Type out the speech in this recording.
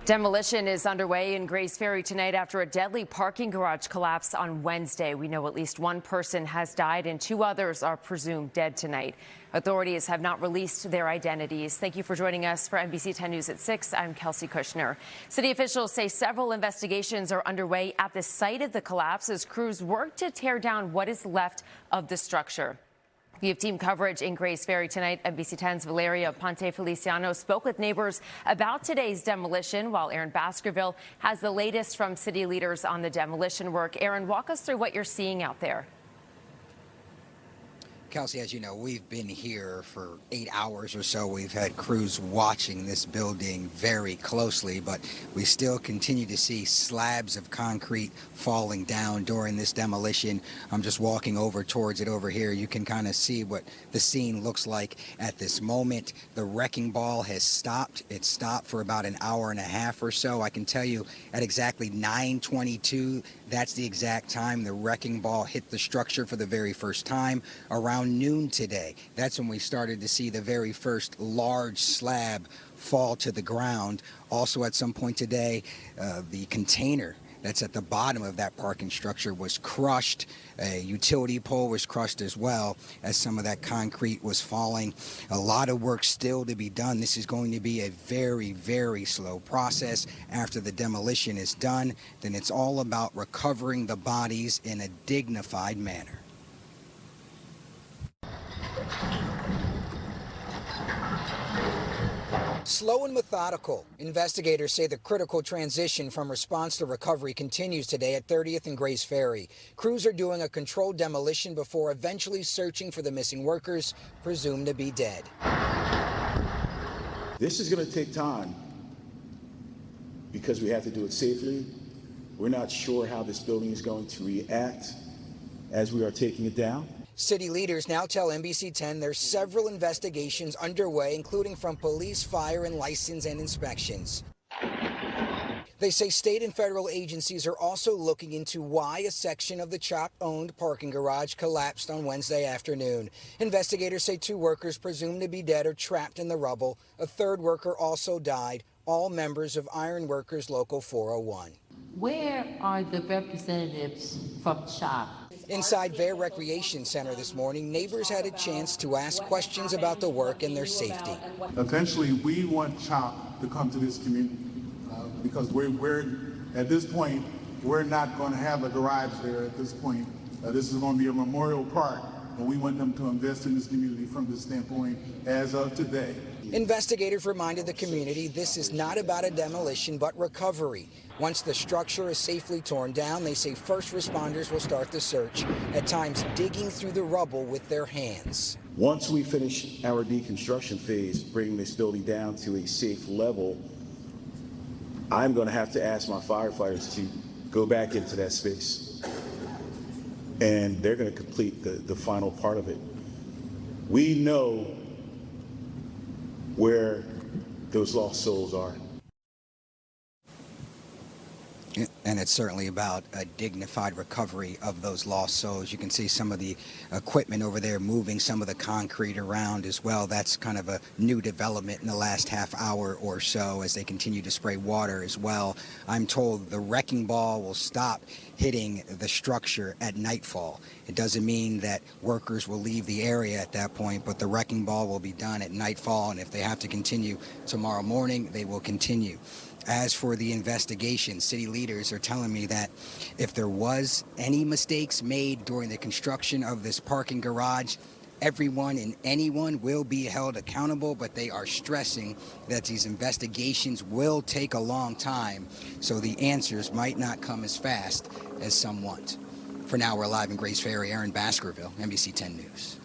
Demolition is underway in Grays Ferry tonight after a deadly parking garage collapse on Wednesday. We know at least one person has died and two others are presumed dead tonight. Authorities have not released their identities. Thank you for joining us for NBC 10 News at 6. I'm Kelsey Kushner. City officials say several investigations are underway at the site of the collapse as crews work to tear down what is left of the structure. We have team coverage in Grays Ferry tonight. NBC 10's Valeria Ponte Feliciano spoke with neighbors about today's demolition, while Aaron Baskerville has the latest from city leaders on the demolition work. Aaron, walk us through what you're seeing out there. Kelsey, as you know, we've been here for 8 hours or so. We've had crews watching this building very closely, but we still continue to see slabs of concrete falling down during this demolition. I'm just walking over towards it over here. You can kind of see what the scene looks like at this moment. The wrecking ball has stopped. It stopped for about an hour and a half or so. I can tell you at exactly 9:22, that's the exact time the wrecking ball hit the structure for the very first time. Around noon today, that's when we started to see the very first large slab fall to the ground. Also at some point today, the container that's at the bottom of that parking structure was crushed. A utility pole was crushed as well as some of that concrete was falling. A lot of work still to be done. This is going to be a very, very slow process. After the demolition is done, then it's all about recovering the bodies in a dignified manner. Slow and methodical. Investigators say the critical transition from response to recovery continues today at 30th and Grays Ferry. Crews are doing a controlled demolition before eventually searching for the missing workers, presumed to be dead. This is going to take time because we have to do it safely. We're not sure how this building is going to react as we are taking it down. City leaders now tell NBC 10 there's several investigations underway, including from police, fire, and license and inspections. They say state and federal agencies are also looking into why a section of the CHOP-owned parking garage collapsed on Wednesday afternoon. Investigators say two workers presumed to be dead or trapped in the rubble. A third worker also died, all members of Iron Workers Local 401. Where are the representatives from CHOP? Inside their recreation center this morning, neighbors had a chance to ask questions about the work and their safety. Eventually, we want CHOP to come to this community because we're at this point, we're not going to have a garage there at this point. This is going to be a memorial park, and we want them to invest in this community from this standpoint as of today. Investigators reminded the community this is not about a demolition but recovery. Once the structure is safely torn down, they say first responders will start the search, at times digging through the rubble with their hands. Once we finish our deconstruction phase, bringing this building down to a safe level, I'm going to have to ask my firefighters to go back into that space. And they're going to complete the final part of it. We know where those lost souls are. And it's certainly about a dignified recovery of those lost souls. You can see some of the equipment over there moving some of the concrete around as well. That's kind of a new development in the last half hour or so as they continue to spray water as well. I'm told the wrecking ball will stop hitting the structure at nightfall. It doesn't mean that workers will leave the area at that point, but the wrecking ball will be done at nightfall, and if they have to continue tomorrow morning, they will continue. As for the investigation, city leaders are telling me that if there was any mistakes made during the construction of this parking garage, everyone and anyone will be held accountable, but they are stressing that these investigations will take a long time, so the answers might not come as fast as some want. For now, we're live in Grays Ferry. Aaron Baskerville, NBC 10 News.